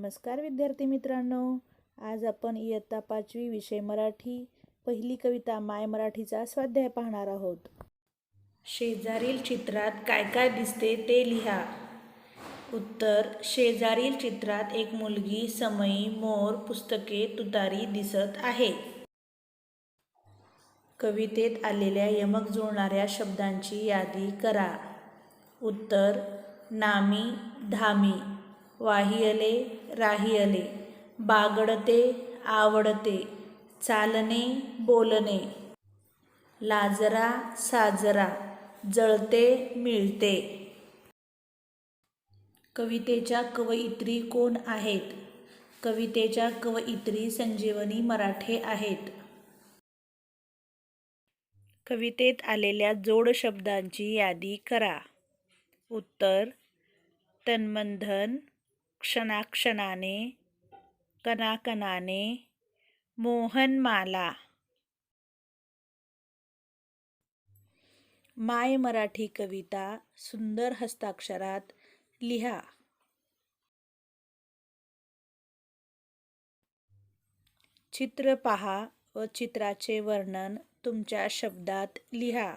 नमस्कार विद्यार्थी मित्रांनो, आज आपण इयत्ता 5वी विषय मराठी पहिली कविता माय मराठीचा स्वाध्याय पाहणार आहोत। शेजारील चित्रात काय काय दिसते ते लिहा। उत्तर, शेजारील चित्रात एक मुलगी, समई, मोर, पुस्तके, तुतारी दिसत आहे। कवितेत आलेल्या यमक जुळणाऱ्या शब्दांची यादी करा। उत्तर, नामी, धामी, वाहियले, राहियले, बागडते, आवडते, चालणे, बोलणे, लाजरा, साजरा, जळते, मिळते। कवितेच्या कवयित्री कोण आहेत? कवितेच्या कवयित्री संजीवनी मराठे आहेत। कवितेत आलेल्या जोड शब्दांची यादी करा। उत्तर, तन्मनधन, क्षणाक्षणाने, कणाकणाने, मोहनमाला। माय मराठी कविता सुंदर हस्ताक्षरात लिहा। चित्र पहा व चित्राचे वर्णन तुमच्या शब्दात लिहा।